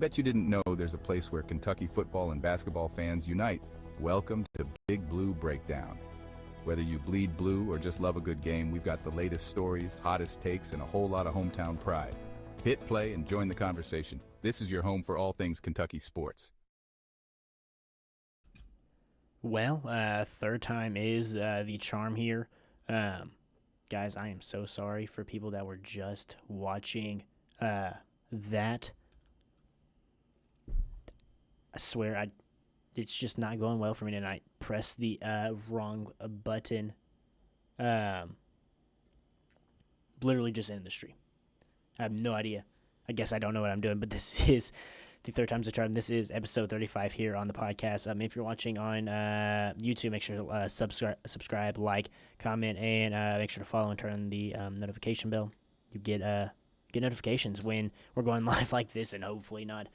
Bet you didn't know there's a place where Kentucky football and basketball fans unite. Welcome to Big Blue Breakdown. Whether you bleed blue or just love a good game, we've got the latest stories, hottest takes, and a whole lot of hometown pride. Hit play and join the conversation. This is your home for all things Kentucky sports. Well, third time is the charm here. Guys, I am so sorry for people that were just watching that. I swear, it's just not going well for me tonight. Press the wrong button. Literally just ended the stream. I have no idea. I guess I don't know what I'm doing, but this is the third time's the charm. This is episode 35 here on the podcast. If you're watching on YouTube, make sure to subscribe, like, comment, and make sure to follow and turn on the notification bell. You get notifications when we're going live like this, and hopefully not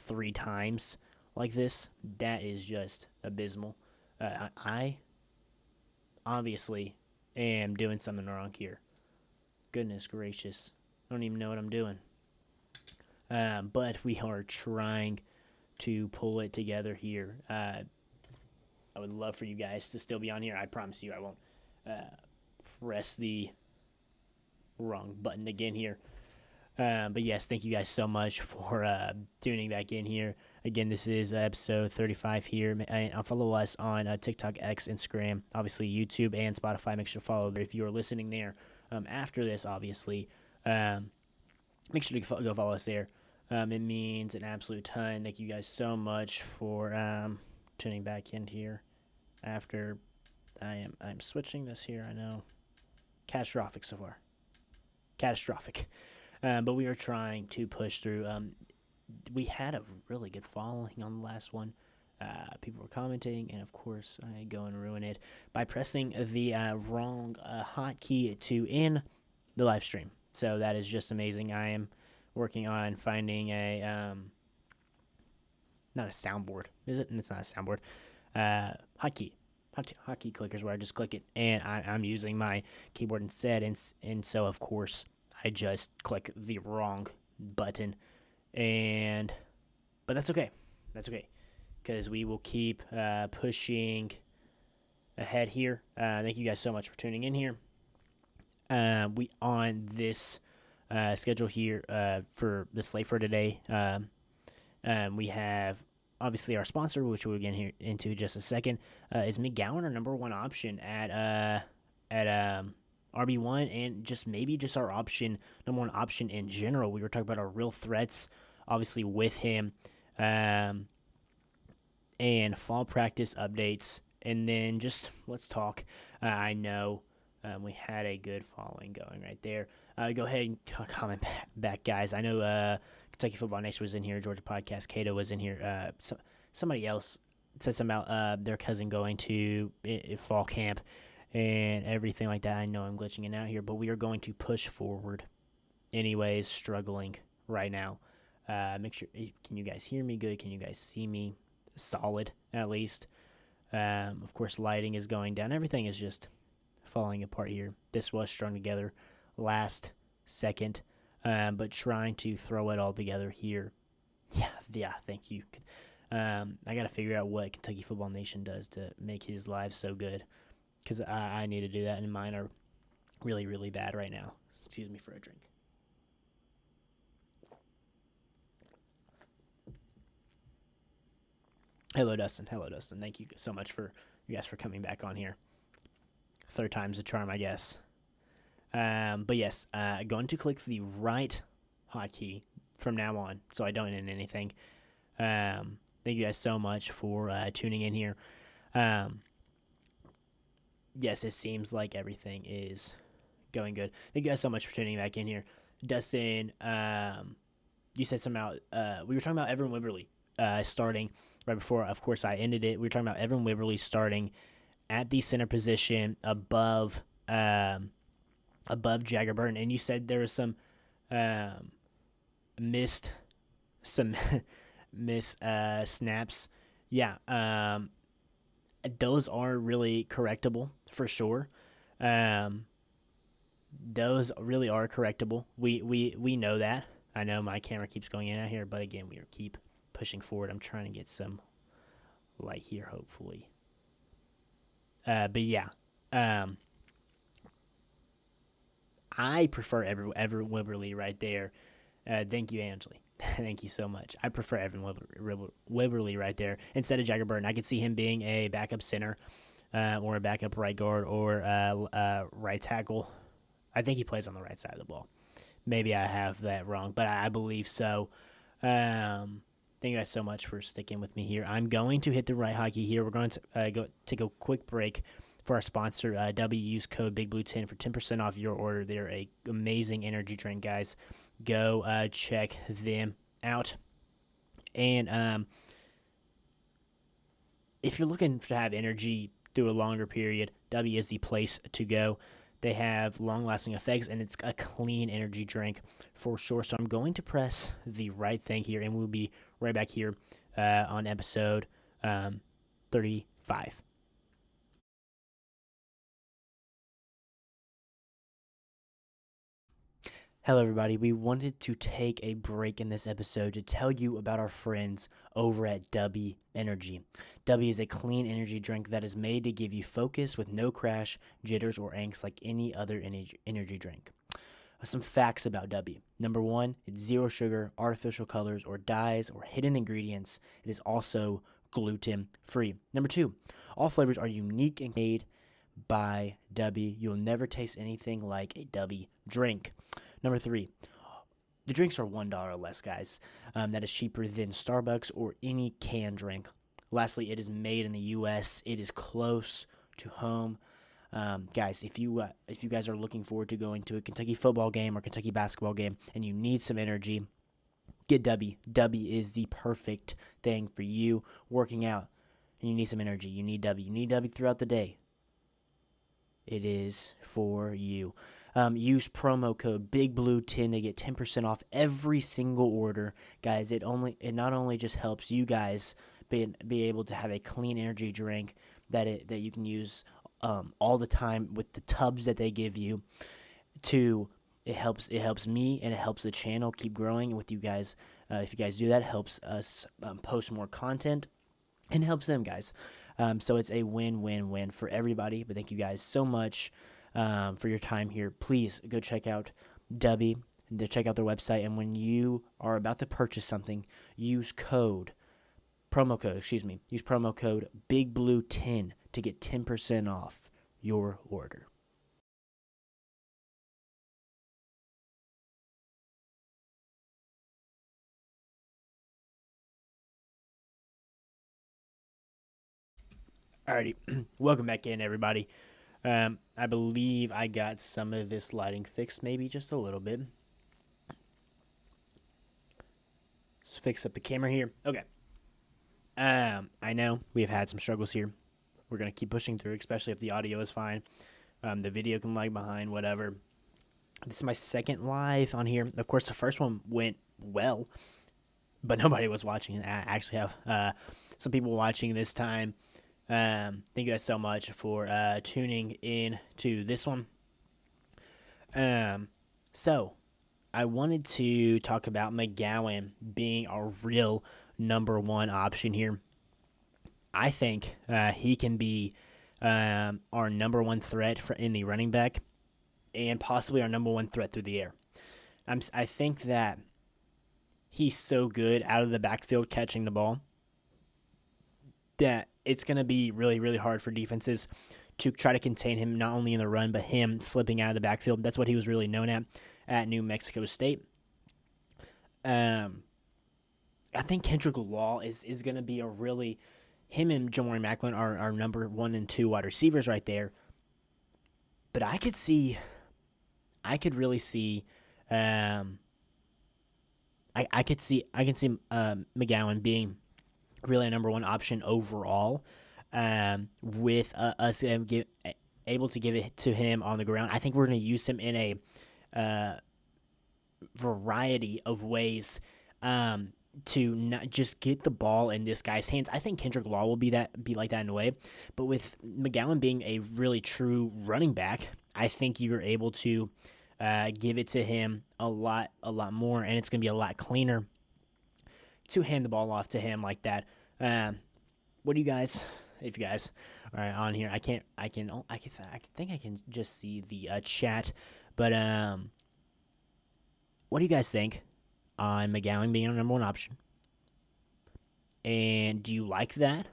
3 times like this. That is just abysmal. I obviously am doing something wrong here. Goodness gracious. I don't even know what I'm doing. But we are trying to pull it together here. I would love for you guys to still be on here. I promise you I won't press the wrong button again here. But yes, thank you guys so much for tuning back in here. Again, this is episode 35 here. And follow us on TikTok, X, Instagram, obviously YouTube and Spotify. Make sure to follow if you are listening there. After this, obviously, make sure to go follow us there. It means an absolute ton. Thank you guys so much for tuning back in here. After I'm switching this here, I know. Catastrophic so far. Catastrophic. But we are trying to push through. We had a really good following on the last one. People were commenting, and of course, I go and ruin it by pressing the wrong hotkey to end the live stream. So that is just amazing. I am working on finding a not a soundboard, is it? It's not a soundboard. Hotkey clickers where I just click it, and I'm using my keyboard instead, and so of course I just click the wrong button, but that's okay. That's okay, because we will keep pushing ahead here. Thank you guys so much for tuning in here. We on this schedule here for the slate for today. We have obviously our sponsor, which we'll get here into just a second. Is McGowan our number one option at RB1, and just our option, number one option in general. We were talking about our real threats, obviously with him, and fall practice updates, and then just let's talk. I know we had a good following going right there. Go ahead and comment back, guys. I know Kentucky Football Nation was in here, Georgia Podcast, Cato was in here. Somebody else said something about their cousin going to fall camp and everything like that. I know I'm glitching in out here, but we are going to push forward. Anyways, struggling right now. Make sure, can you guys hear me good? Can you guys see me solid at least? Of course, lighting is going down. Everything is just falling apart here. This was strung together last second, but trying to throw it all together here. Yeah, thank you. I got to figure out what Kentucky Football Nation does to make his life so good, because I need to do that, and mine are really, really bad right now. Excuse me for a drink. Hello, Dustin. Thank you so much for you guys for coming back on here. Third time's the charm, I guess. But yes, going to click the right hotkey from now on, so I don't end anything. Thank you guys so much for tuning in here. Yes, it seems like everything is going good. Thank you guys so much for tuning back in here. Dustin, you said something about, we were talking about Evan Wibberley starting right before, of course, I ended it. We were talking about Evan Wibberley starting at the center position above Jagger Burton, and you said there was some missed snaps. Yeah, those are really correctable for sure. Those really are correctable. We know that. I know my camera keeps going in and out here, but again, we keep pushing forward. I'm trying to get some light here, hopefully. But yeah, I prefer Evan Wibberley right there. Thank you, Ansley. Thank you so much. I prefer Evan Wibberley right there instead of Jagger Burton. I could see him being a backup center or a backup right guard or right tackle. I think he plays on the right side of the ball. Maybe I have that wrong, but I believe so. Thank you guys so much for sticking with me here. I'm going to hit the right hockey here. We're going to go take a quick break for our sponsor, W. Use code BIGBLUE10 for 10% off your order. They're an amazing energy drink, guys. Go check them out. And if you're looking to have energy through a longer period, W is the place to go. They have long-lasting effects, and it's a clean energy drink for sure. So I'm going to press the right thing here, and we'll be right back here on episode 35. Hello, everybody. We wanted to take a break in this episode to tell you about our friends over at W Energy. W is a clean energy drink that is made to give you focus with no crash, jitters, or angst like any other energy drink. Some facts about W. Number one, it's zero sugar, artificial colors, or dyes, or hidden ingredients. It is also gluten-free. Number two, all flavors are unique and made by W. You'll never taste anything like a W drink. Number three, the drinks are $1 less, guys. That is cheaper than Starbucks or any canned drink. Lastly, it is made in the U.S. It is close to home. Guys, if you guys are looking forward to going to a Kentucky football game or Kentucky basketball game and you need some energy, get W. W is the perfect thing for you working out and you need some energy. You need W. You need W throughout the day. It is for you. Use promo code BIGBLUE10 to get 10% off every single order. Guys, it not only just helps you guys be able to have a clean energy drink that you can use all the time with the tubs that they give you. It helps me and it helps the channel keep growing with you guys. If you guys do that, it helps us post more content and helps them, guys. So it's a win-win-win for everybody. But thank you guys so much for your time here. Please go check out W. Check out their website. And when you are about to purchase something, use promo code BIGBLUE10 to get 10% off your order. Alrighty, welcome back in, everybody. I believe I got some of this lighting fixed, maybe just a little bit. Let's fix up the camera here. Okay. I know we've had some struggles here. We're going to keep pushing through, especially if the audio is fine. The video can lag behind, whatever. This is my second live on here. Of course, the first one went well, but nobody was watching it. I actually have some people watching this time. Thank you guys so much for tuning in to this one. So I wanted to talk about McGowan being a real number one option here. I think he can be our number one threat in the running back and possibly our number one threat through the air. I think that he's so good out of the backfield catching the ball that it's going to be really, really hard for defenses to try to contain him, not only in the run, but him slipping out of the backfield. That's what he was really known at New Mexico State. I think Kendrick Law is going to be a really... Him and Jamari Macklin are our number 1 and 2 wide receivers right there. But I could really see... I can see McGowan being really a number one option overall, with us able to give it to him on the ground. I think we're going to use him in a variety of ways to not just get the ball in this guy's hands. I think Kendrick Law will be like that in a way, but with McGowan being a really true running back, I think you're able to give it to him a lot more, and it's going to be a lot cleaner to hand the ball off to him like that. What do you guys, if you guys are on here, I think I can just see the chat, but what do you guys think on McGowan being our number one option? And do you like that?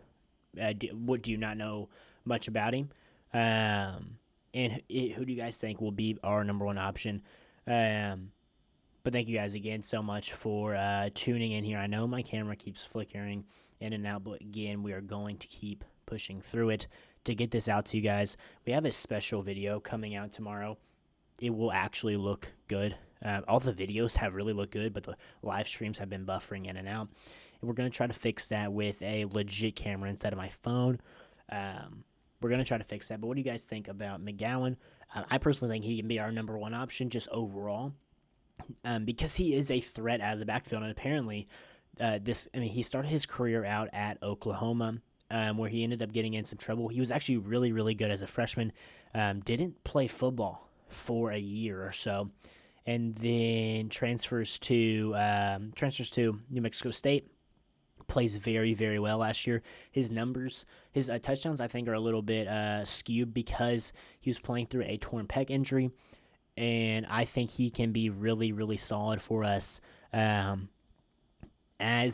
Do you not know much about him? And who do you guys think will be our number one option? But thank you guys again so much for tuning in here. I know my camera keeps flickering in and out, but again, we are going to keep pushing through it to get this out to you guys. We have a special video coming out tomorrow. It will actually look good. All the videos have really looked good, but the live streams have been buffering in and out. And we're going to try to fix that with a legit camera instead of my phone. We're going to try to fix that. But what do you guys think about McGowan? I personally think he can be our number one option just overall, because he is a threat out of the backfield. And apparently, he started his career out at Oklahoma, where he ended up getting in some trouble. He was actually really, really good as a freshman. Didn't play football for a year or so, and then transfers to New Mexico State. Plays very, very well last year. His numbers, his touchdowns, I think, are a little bit skewed because he was playing through a torn pec injury, and I think he can be really, really solid for us as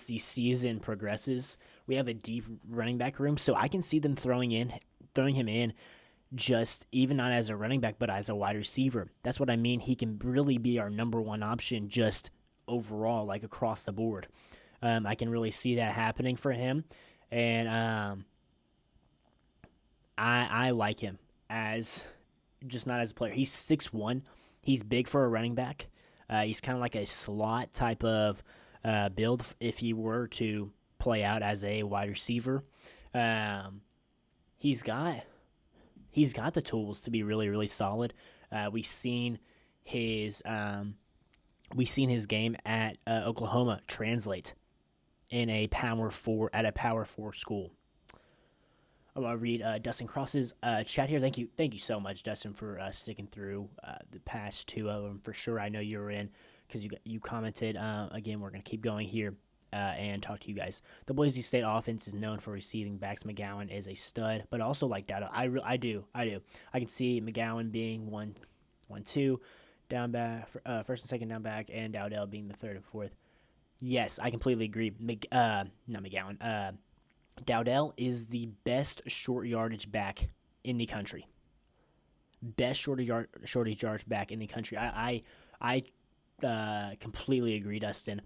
the season progresses. We have a deep running back room, so I can see them throwing him in, just even not as a running back, but as a wide receiver. That's what I mean. He can really be our number one option just overall, like across the board. I can really see that happening for him, and I like him as just not as a player. He's 6'1". He's big for a running back. He's kind of like a slot type of build if he were to play out as a wide receiver. He's got the tools to be really, really solid. We've seen his game at Oklahoma translate in a Power 4 school. I'm gonna read Dustin Cross's chat here. Thank you so much, Dustin, for sticking through the past two of them for sure. I know you were in because you commented. Again, we're gonna keep going here and talk to you guys. The Boise State offense is known for receiving backs. McGowan is a stud, but also like Dowdell. I do. I can see McGowan being 1-2 down back, first and second down back, and Dowdell being the third and fourth. Yes, I completely agree. Not McGowan. Dowdell is the best short yardage back in the country. Best short yardage back in the country. I completely agree, Dustin.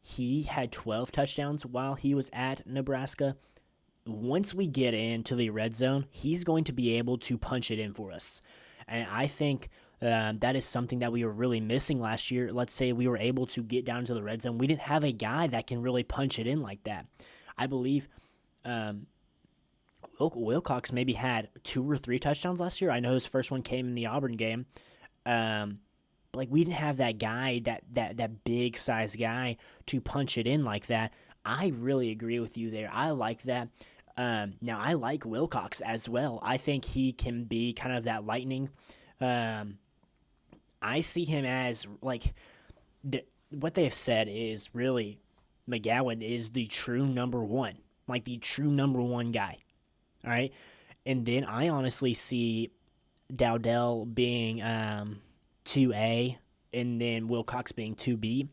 He had 12 touchdowns while he was at Nebraska. Once we get into the red zone, he's going to be able to punch it in for us. And I think that is something that we were really missing last year. Let's say we were able to get down to the red zone. We didn't have a guy that can really punch it in like that. I believe Wilcox maybe had 2 or 3 touchdowns last year. I know his first one came in the Auburn game. Like we didn't have that guy, that big size guy to punch it in like that. I really agree with you there. I like that. Now I like Wilcox as well. I think he can be kind of that lightning. I see him as like what they have said is really McGowan is the true number one, like the true number one guy. All right. And then I honestly see Dowdell being 2A and then Wilcox being 2B.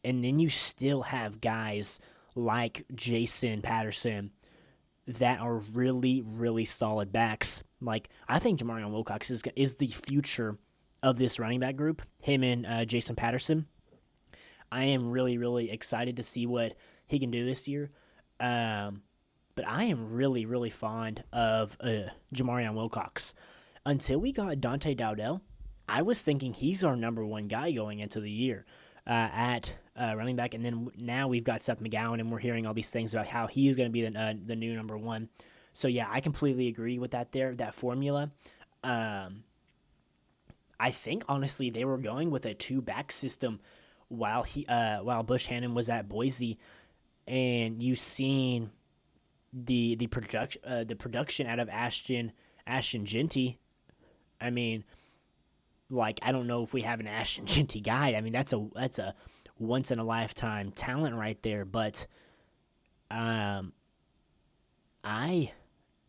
And then you still have guys like Jason Patterson that are really, really solid backs. Like, I think Jamarion Wilcox is the future of this running back group, him and Jason Patterson. I am really, really excited to see what he can do this year. But I am really, really fond of Jamarion Wilcox. Until we got Dante Dowdell, I was thinking he's our number one guy going into the year at running back. And then now we've got Seth McGowan, and we're hearing all these things about how he's going to be the new number one. So, yeah, I completely agree with that formula. I think, honestly, they were going with a 2-back system while Bush Hannon was at Boise, and you've seen the production out of Ashton Jeanty. I mean, like, I don't know if we have an Ashton Jeanty guy. I mean, that's a once in a lifetime talent right there. But I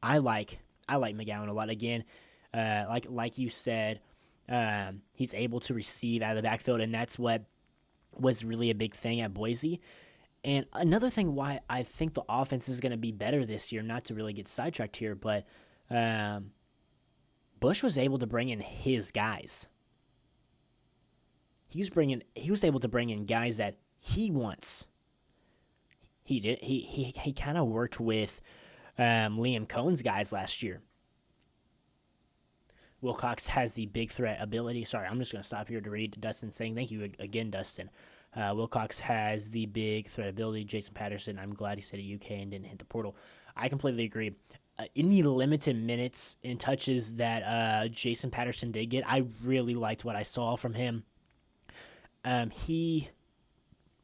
I like McGowan a lot. Again, like you said, he's able to receive out of the backfield, and that's what was really a big thing at Boise. And another thing why I think the offense is going to be better this year, not to really get sidetracked here, but Bush was able to bring in his guys. He was able to bring in guys that he wants. He did. He kind of worked with Liam Cohen's guys last year. Wilcox has the big threat ability. Sorry, I'm just going to stop here to read Dustin saying thank you again, Dustin. Wilcox has the big threat ability. Jason Patterson, I'm glad he said at UK and didn't hit the portal. I completely agree. In the limited minutes and touches that Jason Patterson did get, I really liked what I saw from him. I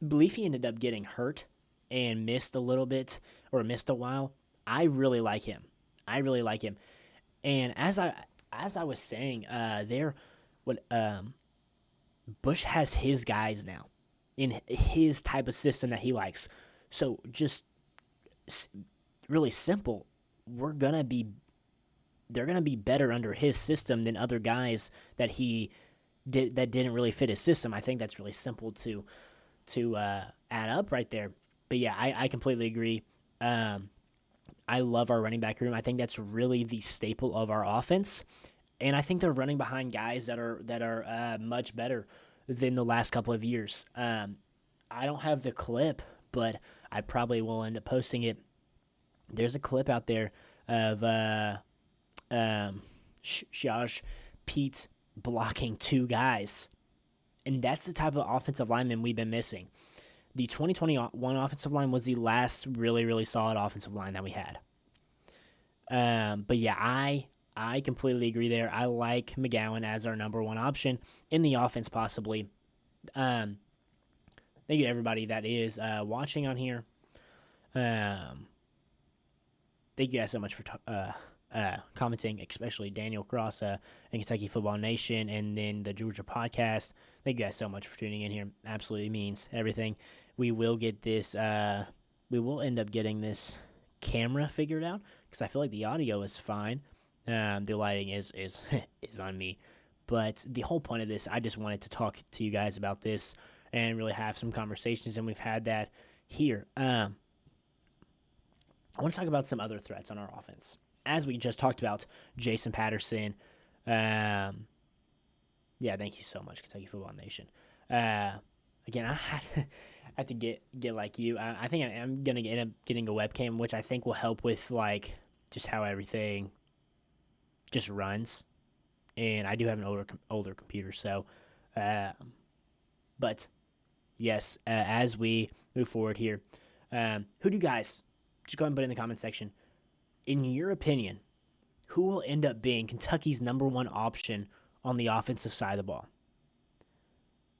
believe he ended up getting hurt and missed a little bit, or missed a while. I really like him. And as I was saying, Bush has his guys now in his type of system that he likes. So just really simple. They're gonna be better under his system than other guys that didn't really fit his system. I think that's really simple to add up right there. But yeah, I completely agree. I love our running back room. I think that's really the staple of our offense, and I think they're running behind guys that are much better than the last couple of years. I don't have the clip, but I probably will end up posting it. There's a clip out there of Josh Pete blocking two guys, and that's the type of offensive lineman we've been missing. The 2021 offensive line was the last really, really solid offensive line that we had. But yeah, I completely agree there. I like McGowan as our number one option in the offense, possibly. Thank you to everybody that is watching on here. Thank you guys so much for commenting, especially Daniel Cross and Kentucky Football Nation, and then the Georgia podcast. Thank you guys so much for tuning in here. Absolutely means everything. We will get this. We will end up getting this camera figured out because I feel like the audio is fine. The lighting is is on me, but the whole point of this, I just wanted to talk to you guys about this and really have some conversations, and we've had that here. I want to talk about some other threats on our offense. As we just talked about, Jason Patterson. Yeah, thank you so much, Kentucky Football Nation. Again, I have to get like you. I think I'm gonna end up getting a webcam, which I think will help with like just how everything just runs. And I do have an older computer, so. But yes, as we move forward here, who do you guys? Just go ahead and put it in the comment section. In your opinion, who will end up being Kentucky's number one option on the offensive side of the ball?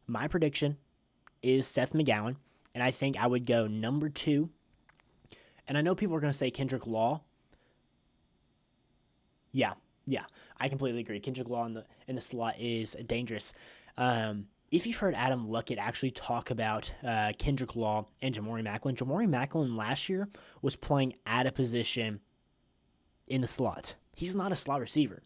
My prediction is Seth McGowan, and I think I would go number 2. And I know people are going to say Kendrick Law. Yeah, I completely agree. Kendrick Law in the slot is dangerous. If you've heard Adam Luckett actually talk about Kendrick Law and Jamori Macklin last year was playing at a position in the slot. He's not a slot receiver.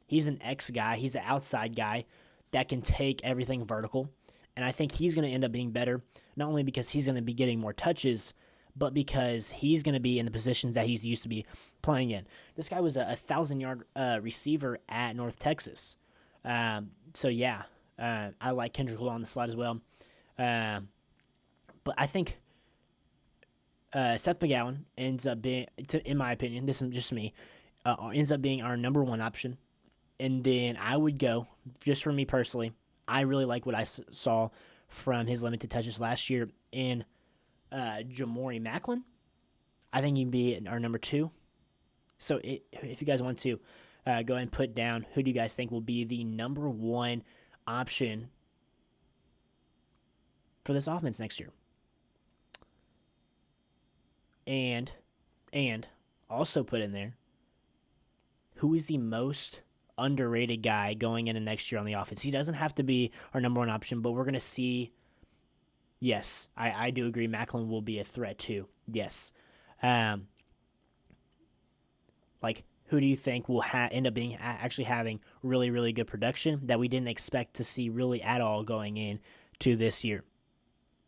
He's an X guy. He's an outside guy that can take everything vertical. And I think he's going to end up being better, not only because he's going to be getting more touches, but because he's going to be in the positions that he's used to be playing in. This guy was a 1,000-yard receiver at North Texas. So, yeah, I like Kendrick Law on the slot as well. But I think Seth McGowan ends up being, in my opinion, this is just me, ends up being our number one option. And then I would go, just for me personally, I really like what I saw from his limited touches last year in Jamori Macklin. I think he'd be our number 2. So if you guys want to go ahead and put down who do you guys think will be the number 1 option for this offense next year. And also put in there, who is the most underrated guy going into next year on the offense. He doesn't have to be our number one option, but we're going to see. Yes, I do agree. Maclin will be a threat too. Yes. Who do you think will end up being actually having really, really good production that we didn't expect to see really at all going into this year?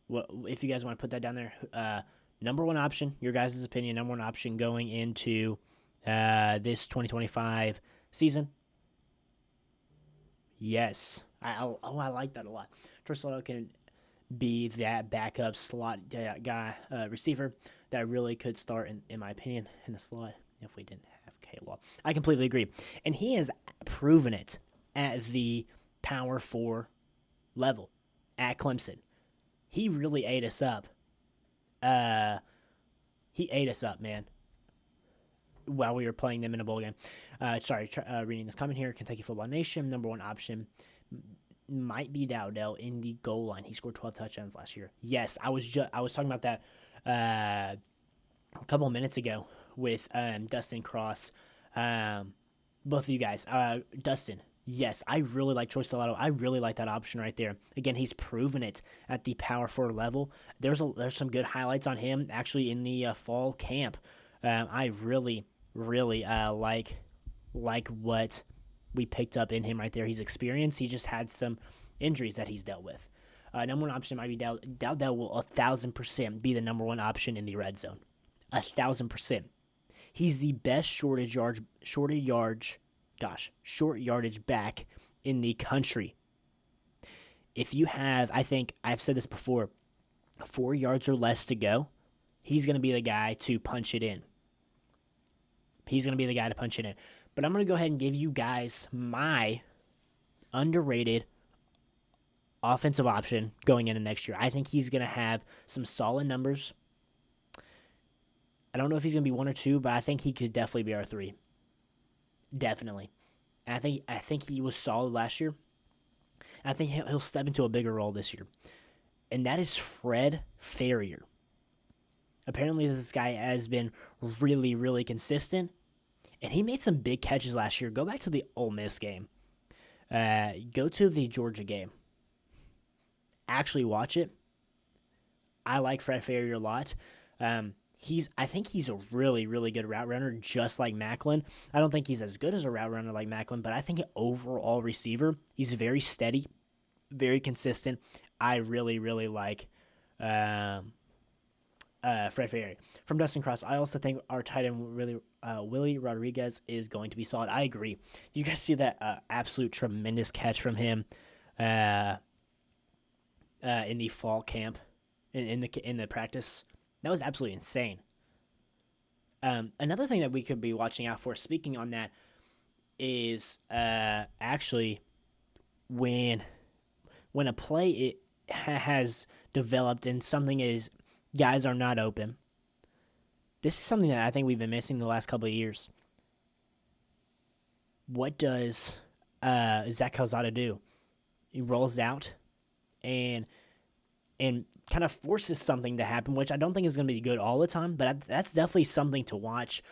Well, if you guys want to put that down there, number one option, your guys' opinion, number one option going into this 2025 season. Yes, I like that a lot. Troy Sloto can be that backup slot guy, receiver that really could start, in my opinion, in the slot if we didn't have K-Law. I completely agree. And he has proven it at the Power 4 level at Clemson. He really ate us up. He ate us up, man, while we were playing them in a bowl game. Reading this comment here. Kentucky Football Nation, number one option might be Dowdell in the goal line. He scored 12 touchdowns last year. Yes, I was talking about that a couple of minutes ago with Dustin Cross. Both of you guys. Dustin, yes, I really like Troy Stellato. I really like that option right there. Again, he's proven it at the Power 4 level. There's some good highlights on him actually in the fall camp. I really like what we picked up in him right there. He's experienced. He just had some injuries that he's dealt with. Number one option might be Dowdell will 1,000% be the number one option in the red zone. 1,000%. He's the best short yardage back in the country. If you have, I think I've said this before, 4 yards or less to go, he's going to be the guy to punch it in. But I'm going to go ahead and give you guys my underrated offensive option going into next year. I think he's going to have some solid numbers. I don't know if he's going to be 1 or 2, but I think he could definitely be our 3. Definitely. And I think he was solid last year. I think he'll step into a bigger role this year. And that is Fred Farrier. Apparently this guy has been really, really consistent. And he made some big catches last year. Go back to the Ole Miss game. Go to the Georgia game. Actually watch it. I like Fred Farrier a lot. I think he's a really, really good route runner, just like Maclin. I don't think he's as good as a route runner like Maclin, but I think an overall receiver, he's very steady, very consistent. I really, really like Fred Farrier. From Dustin Cross, I also think our tight end, Willie Rodriguez, is going to be solid. I agree. You guys see that absolute tremendous catch from him in the fall camp, in the practice. That was absolutely insane. Another thing that we could be watching out for, speaking on that, is actually when a play has developed and something is guys are not open. This is something that I think we've been missing the last couple of years. What does Zach Calzada do? He rolls out and kind of forces something to happen, which I don't think is going to be good all the time, but that's definitely something to watch.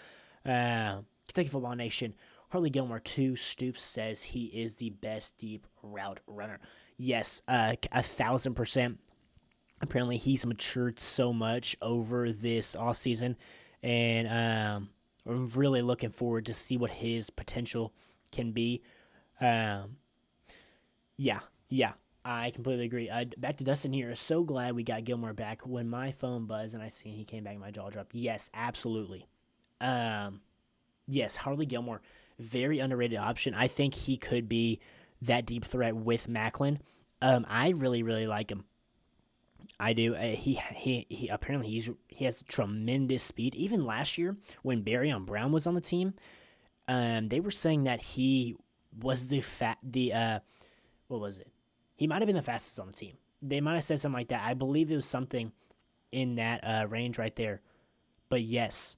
Kentucky Football Nation, Harley Gilmore 2 Stoops says he is the best deep route runner. Yes, 1,000%. Apparently he's matured so much over this offseason, and I'm really looking forward to see what his potential can be. Yeah. I completely agree. Back to Dustin here. So glad we got Gilmore back. When my phone buzzed and I seen he came back, my jaw dropped. Yes, absolutely. Yes, Harley Gilmore, very underrated option. I think he could be that deep threat with Maclin. I really, really like him. I do. He apparently he has tremendous speed. Even last year when Barryon Brown was on the team, they were saying that he was what was it? He might have been the fastest on the team. They might have said something like that. I believe it was something in that range right there. But yes,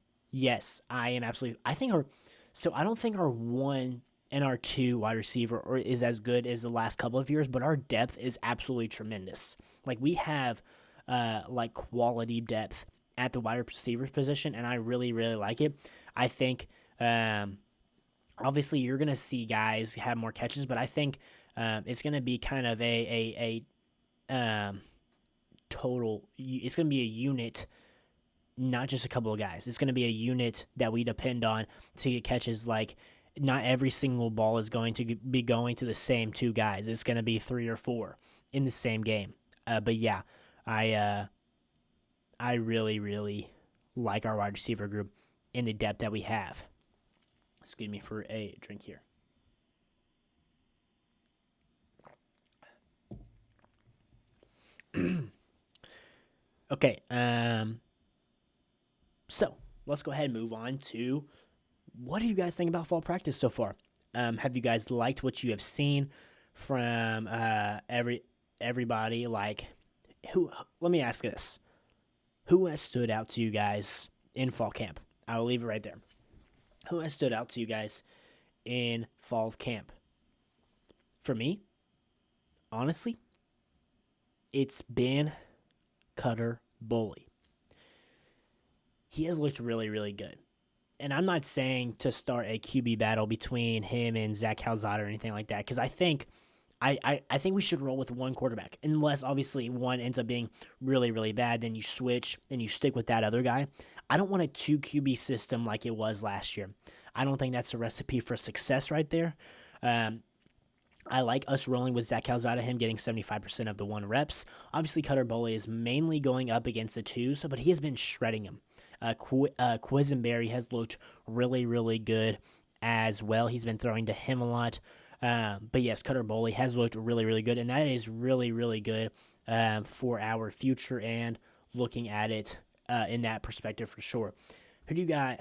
I am absolutely. I don't think our 1 and our 2 wide receiver is as good as the last couple of years, but our depth is absolutely tremendous. Like we have quality depth at the wide receiver position, and I really, really like it. I think Obviously, you're going to see guys have more catches, but I think it's going to be kind of a total. It's going to be a unit, not just a couple of guys. It's going to be a unit that we depend on to get catches. Like, not every single ball is going to be going to the same two guys. It's going to be 3 or 4 in the same game. But yeah, I really, really like our wide receiver group in the depth that we have. Excuse me for a drink here. Okay, so let's go ahead and move on to what do you guys think about fall practice so far? Have you guys liked what you have seen from everybody? Like, who? Let me ask this: who has stood out to you guys in fall camp? I will leave it right there. Who has stood out to you guys in fall camp? For me, honestly, it's been Cutter Boley. He has looked really, really good. And I'm not saying to start a QB battle between him and Zach Calzada or anything like that, because I think I think we should roll with one quarterback, unless obviously one ends up being really, really bad. Then you switch and you stick with that other guy. I don't want a 2 QB system like it was last year. I don't think that's a recipe for success right there. I like us rolling with Zach Calzada, him getting 75% of the 1 reps. Obviously, Cutter Boley is mainly going up against the 2s, but he has been shredding him. Quisenberry has looked really, really good as well. He's been throwing to him a lot. But yes, Cutter Boley has looked really, really good, and that is really, really good for our future and looking at it in that perspective for sure.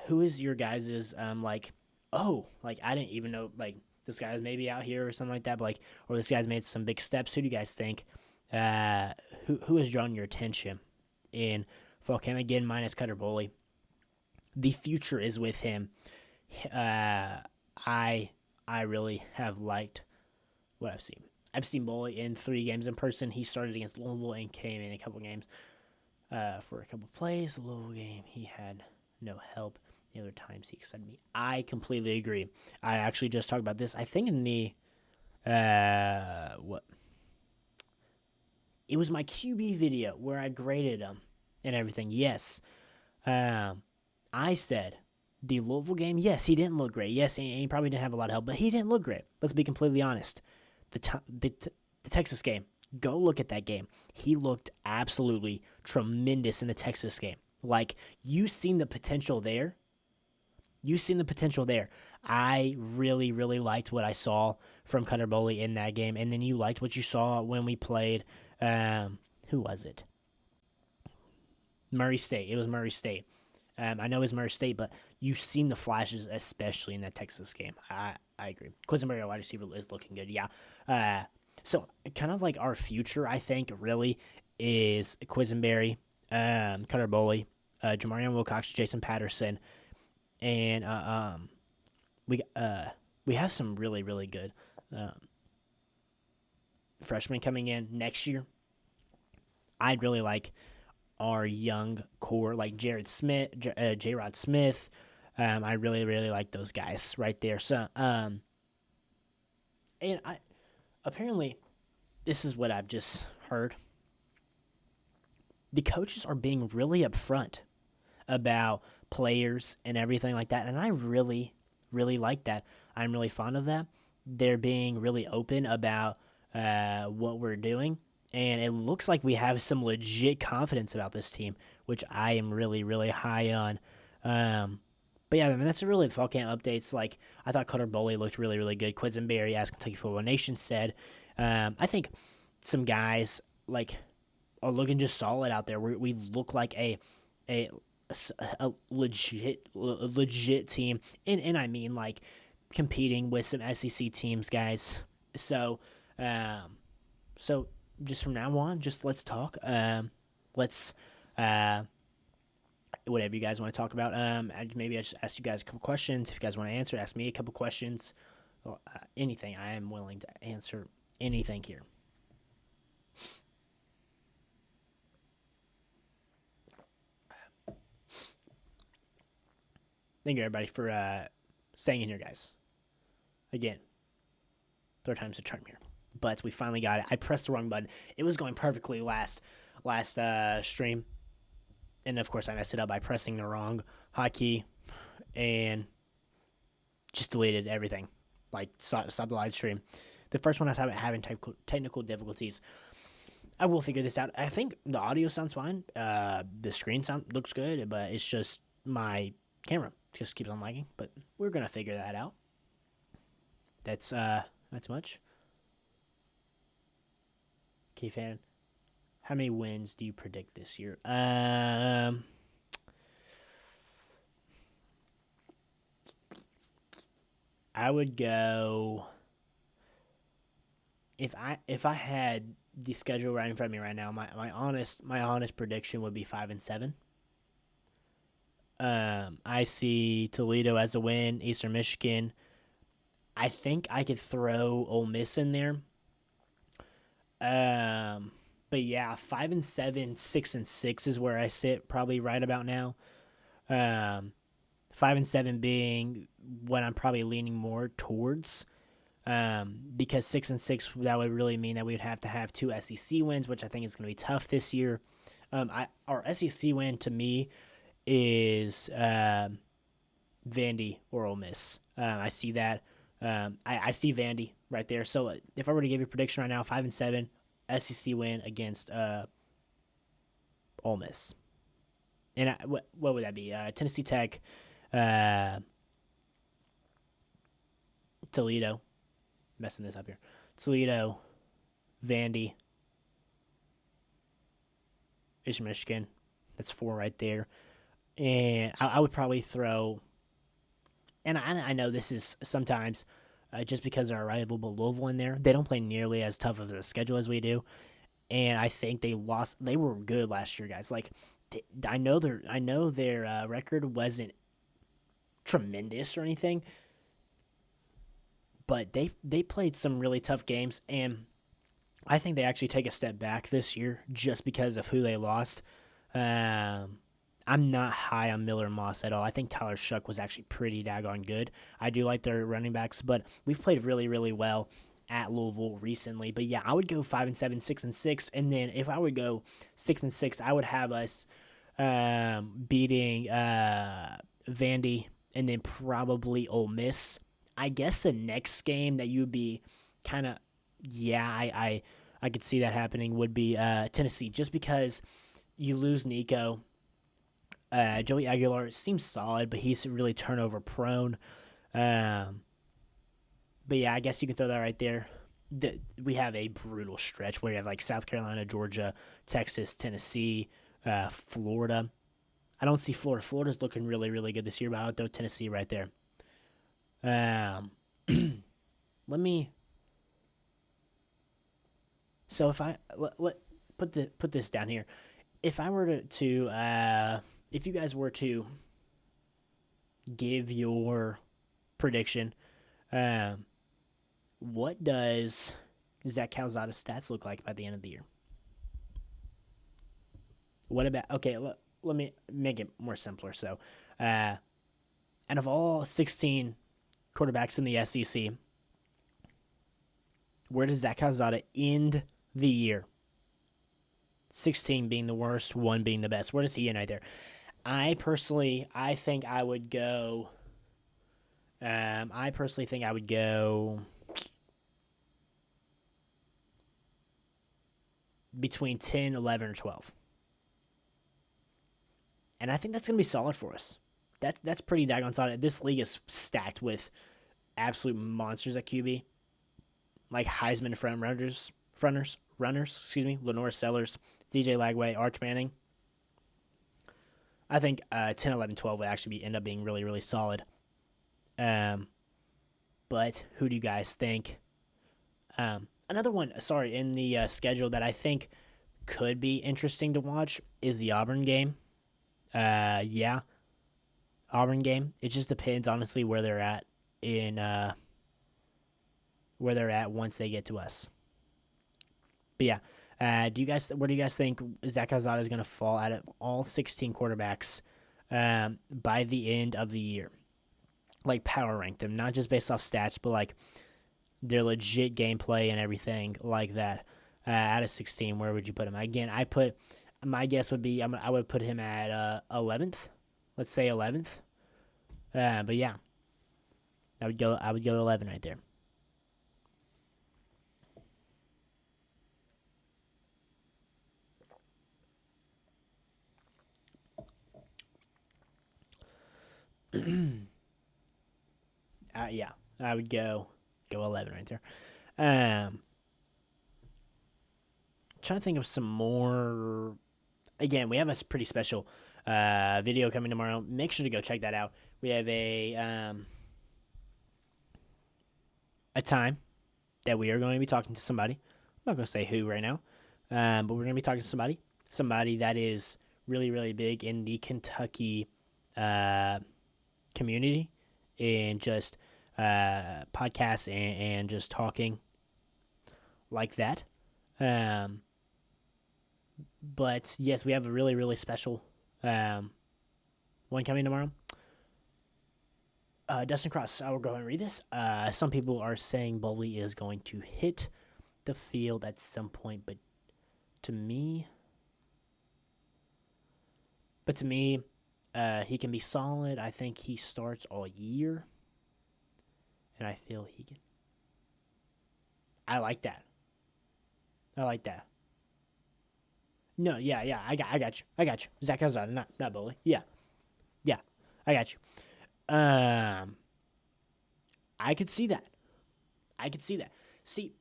Who is your guys's like? Oh, like I didn't even know like this guy's maybe out here or something like that. But like, or this guy's made some big steps. Who do you guys think? Who has drawn your attention in fall camp again? Minus Cutter Boley. The future is with him. I really have liked what I've seen. I've seen Boley in 3 games in person. He started against Louisville and came in a couple games for a couple plays. The Louisville game, he had no help. The other times he excited me. I completely agree. I actually just talked about this. I think in the what? It was my QB video where I graded him and everything. Yes, I said the Louisville game. Yes, he didn't look great. Yes, he probably didn't have a lot of help, but he didn't look great. Let's be completely honest. The Texas game. Go look at that game. He looked absolutely tremendous in the Texas game. Like, you've seen the potential there. You've seen the potential there. I really, really liked what I saw from Cutter Boley in that game. And then you liked what you saw when we played, who was it? Murray State. It was Murray State. I know it's Murray State, but you've seen the flashes, especially in that Texas game. I agree. Quisenberry, wide receiver, is looking good. Yeah. So kind of like our future, I think, really is Quisenberry, Cutter Boley, Jamarion Wilcox, Jason Patterson, and we have some really, really good freshmen coming in next year. I'd really like our young core, like Jared Smith, J-Rod Smith. I really, really like those guys right there. So, and apparently, this is what I've just heard. The coaches are being really upfront about players and everything like that, and I really, really like that. I'm really fond of that. They're being really open about what we're doing, and it looks like we have some legit confidence about this team, which I am really, really high on. But yeah, I mean, that's really the fall camp updates. Like, I thought Cutter Boley looked really, really good. Quisenberry, as Kentucky Football Nation said. I think some guys like are looking just solid out there. We look like a legit team, and I mean like competing with some SEC teams, guys. So just from now on, just let's talk. Let's whatever you guys want to talk about. Maybe I just ask you guys a couple questions. If you guys want to answer, ask me a couple questions. Or, anything. I am willing to answer anything here. Thank you, everybody, for staying in here, guys. Again, third time's the charm here. But we finally got it. I pressed the wrong button. It was going perfectly last stream. And, of course, I messed it up by pressing the wrong hotkey and just deleted everything. Like, stopped the live stream. The first one I was having technical difficulties. I will figure this out. I think the audio sounds fine. The screen looks good, but it's just my camera just keeps on lagging. But we're going to figure that out. That's much. Okay, fan. How many wins do you predict this year? I would go. If I had the schedule right in front of me right now, my honest prediction would be 5-7. I see Toledo as a win. Eastern Michigan. I think I could throw Ole Miss in there. But yeah, 5-7, 6-6 is where I sit probably right about now. 5-7 being what I'm probably leaning more towards. Because 6-6, that would really mean that we would have to have 2 SEC wins, which I think is going to be tough this year. Our SEC win to me is Vandy or Ole Miss. I see that. I see Vandy right there. So if I were to give you a prediction right now, 5-7, SEC win against Ole Miss. And what would that be? Tennessee Tech, Toledo. Messing this up here. Toledo, Vandy, Eastern Michigan. That's 4 right there. And I would probably throw, and I know this is sometimes just because they're a rival, but Louisville in there, they don't play nearly as tough of a schedule as we do. And I think they were good last year, guys. Like, I know their record wasn't tremendous or anything, but they played some really tough games, and I think they actually take a step back this year just because of who they lost. I'm not high on Miller Moss at all. I think Tyler Shuck was actually pretty daggone good. I do like their running backs, but we've played really, really well at Louisville recently. But yeah, I would go 5-7, 6-6, and then if I would go 6-6, I would have us beating Vandy and then probably Ole Miss. I guess the next game that you would be kind of, I could see that happening would be Tennessee, just because you lose Nico. Joey Aguilar seems solid, but he's really turnover prone. But yeah, I guess you can throw that right there. We have a brutal stretch where you have like South Carolina, Georgia, Texas, Tennessee, Florida. I don't see Florida. Florida's looking really, really good this year, but I would throw Tennessee right there. Let me. So if I put this down here, if I were to if you guys were to give your prediction, what does Zach Calzada's stats look like by the end of the year? What about, okay, let me make it more simpler. So, out of all 16 quarterbacks in the SEC, where does Zach Calzada end the year? 16 being the worst, 1 being the best. Where does he end right there? I think I would go between 10, 11, or 12. And I think that's going to be solid for us. That's pretty daggone solid. This league is stacked with absolute monsters at QB. Like Heisman runners, Lenore Sellers, DJ Lagway, Arch Manning. I think 10, 11, 12 would actually end up being really, really solid. But who do you guys think? Another one, in the schedule that I think could be interesting to watch is the Auburn game. Auburn game. It just depends, honestly, where they're at once they get to us. But yeah, where do you guys think Zach Calzada is going to fall out of all 16 quarterbacks by the end of the year? like power rank them, not just based off stats, but like their legit gameplay and everything like that. Out of 16, where would you put him? Again, my guess would be I would put him at 11th. Let's say 11th. But yeah, I would go 11 right there. Yeah, I would go 11 right there. Trying to think of some more. Again, we have a pretty special video coming tomorrow. Make sure to go check that out. We have a time that we are going to be talking to somebody. I'm not going to say who right now, but we're going to be talking to somebody that is really, really big in the Kentucky community and just podcasts and just talking like that. But yes, we have a really, really special one coming tomorrow. Dustin Cross, I will go and read this. Some people are saying Bowley is going to hit the field at some point, but to me, he can be solid. I think he starts all year, and I feel he can. I like that. No, yeah, I got you. Zach Calzada, not Bowley. Yeah, I got you. I could see that. See,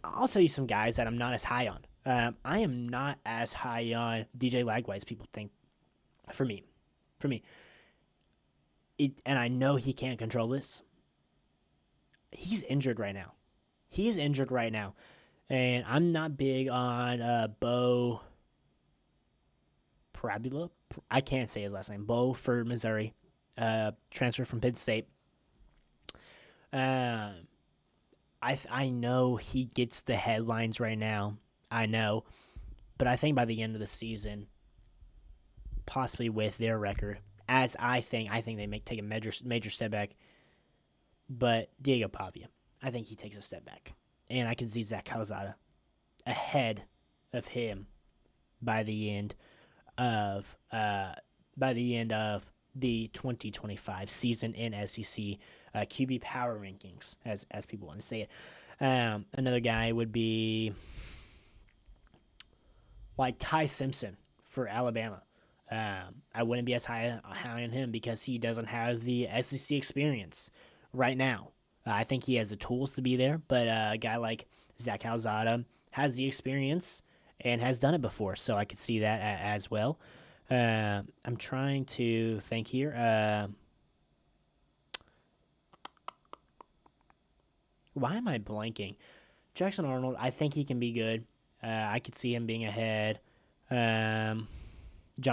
I'll tell you some guys that I'm not as high on. I am not as high on DJ Lagway as people think. For me, and I know he can't control this. He's injured right now. And I'm not big on Bo Parabula. I can't say his last name. Bo for Missouri. Transfer from Penn State. I know he gets the headlines right now. I know. But I think by the end of the season, possibly with their record, as I think they take a major step back. But Diego Pavia, I think he takes a step back. And I can see Zach Calzada ahead of him by the end of the 2025 season in SEC QB power rankings, as people want to say it. Another guy would be like Ty Simpson for Alabama. I wouldn't be as high on him because he doesn't have the SEC experience right now. I think he has the tools to be there, but a guy like Zach Calzada has the experience and has done it before, so I could see that as well. I'm trying to think here. Why am I blanking? Jackson Arnold, I think he can be good. I could see him being ahead. John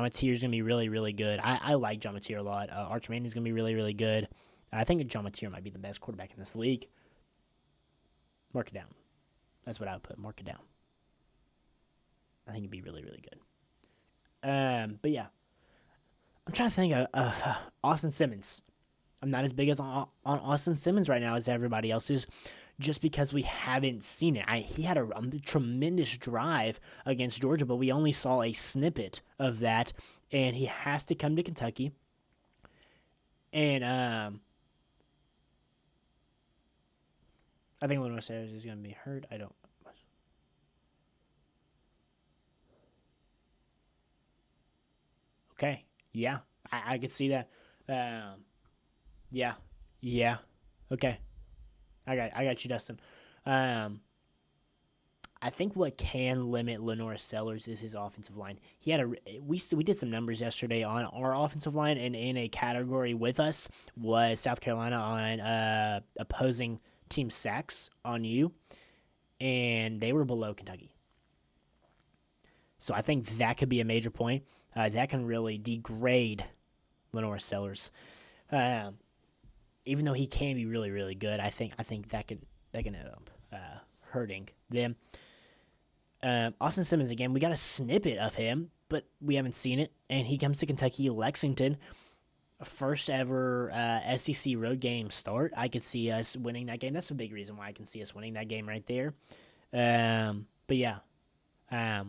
Mateer is going to be really, really good. I like John Mateer a lot. Arch Manning is going to be really, really good. I think John Mateer might be the best quarterback in this league. Mark it down. That's what I would put. Mark it down. I think it'd be really, really good. But yeah, I'm trying to think of Austin Simmons. I'm not as big as on Austin Simmons right now as everybody else is, just because we haven't seen it. He had a tremendous drive against Georgia, but we only saw a snippet of that, and he has to come to Kentucky. And I think Lenore Sayers is going to be hurt. I don't. Okay. Yeah, I could see that. Yeah. Okay. I got you, Dustin. I think what can limit Lenore Sellers is his offensive line. He had we did some numbers yesterday on our offensive line, and in a category with us was South Carolina on opposing team sacks on you, and they were below Kentucky. So I think that could be a major point. That can really degrade Lenore Sellers. Even though he can be really, really good, I think that can end up hurting them. Austin Simmons, again, we got a snippet of him, but we haven't seen it. And he comes to Kentucky, Lexington. first ever SEC road game start. I could see us winning that game. That's a big reason why I can see us winning that game right there. But yeah,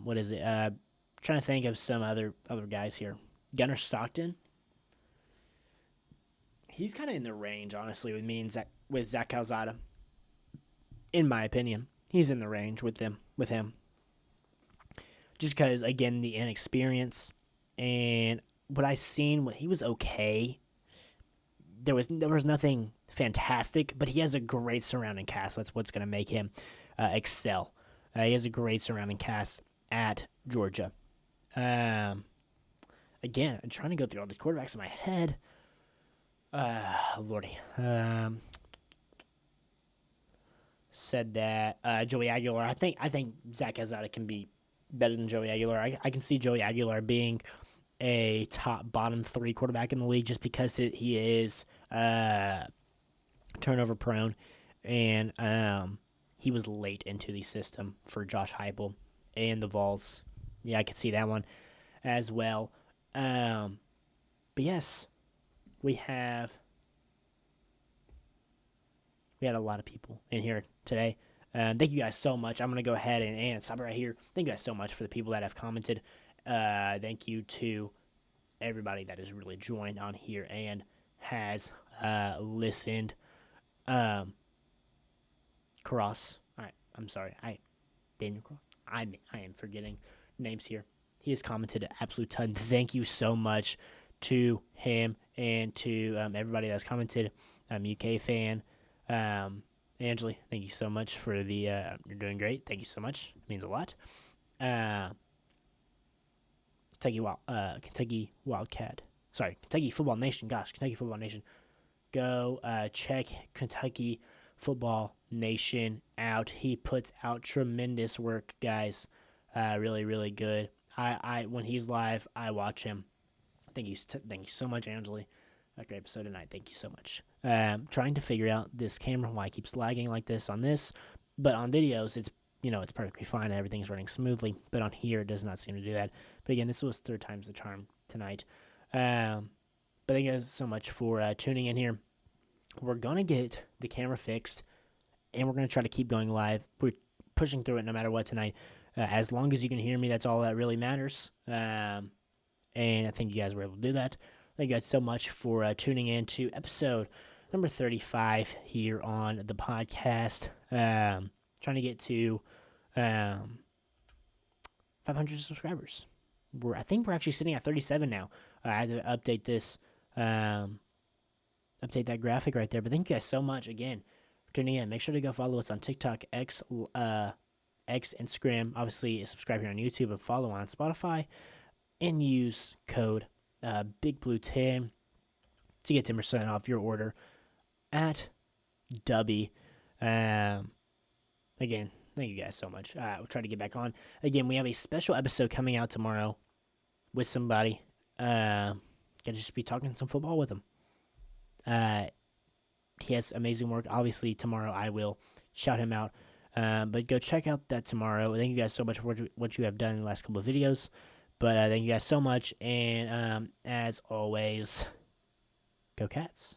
what is it? Trying to think of some other guys here. Gunnar Stockton. He's kind of in the range, honestly, with me and Zach Calzada. In my opinion, he's in the range with him. Just because, again, the inexperience and what I seen, he was okay. There was nothing fantastic, but he has a great surrounding cast. That's what's going to make him excel. He has a great surrounding cast at Georgia. Again, I'm trying to go through all the quarterbacks in my head. Lordy. Said that Joey Aguilar. I think Zach Calzada can be better than Joey Aguilar. I can see Joey Aguilar being a bottom 3 quarterback in the league just because he is turnover prone, and he was late into the system for Josh Heupel and the Vols. Yeah, I could see that one as well. But yes, we had a lot of people in here today. Thank you guys so much. I'm going to go ahead and stop it right here. Thank you guys so much for the people that have commented. Thank you to everybody that has really joined on here and has listened. Cross. All right, I'm sorry. Daniel Cross. I am forgetting names here. He has commented an absolute ton. Thank you so much to him and to everybody that's commented. UK fan. Angeli, thank you so much for the. You're doing great. Thank you so much. It means a lot. Kentucky Wildcat. Sorry, Kentucky Football Nation. Gosh, Kentucky Football Nation. Go check Kentucky Football Nation out. He puts out tremendous work, guys. Really, really good. When he's live, I watch him. Thank you so much, Angeli. A great episode tonight. Thank you so much. Trying to figure out this camera, why it keeps lagging like this on this, but on videos it's perfectly fine. Everything's running smoothly, but on here it does not seem to do that. But again, this was 3rd time's the charm tonight. But thank you guys so much for tuning in here. We're gonna get the camera fixed, and we're gonna try to keep going live. We're pushing through it no matter what tonight. As long as you can hear me, that's all that really matters. And I think you guys were able to do that. Thank you guys so much for tuning in to episode number 35 here on the podcast. Trying to get to 500 subscribers. I think we're actually sitting at 37 now. I had to update this, update that graphic right there. But thank you guys so much again for tuning in. Make sure to go follow us on TikTok, X, Instagram. Obviously, subscribe here on YouTube and follow on Spotify. And use code BigBlue10 to get 10% off your order at Dubby. Again, thank you guys so much. We'll try to get back on. Again, we have a special episode coming out tomorrow with somebody. Gonna just be talking some football with him. He has amazing work. Obviously, tomorrow I will shout him out. But go check out that tomorrow. Thank you guys so much for what you have done in the last couple of videos. But thank you guys so much. And as always, go Cats.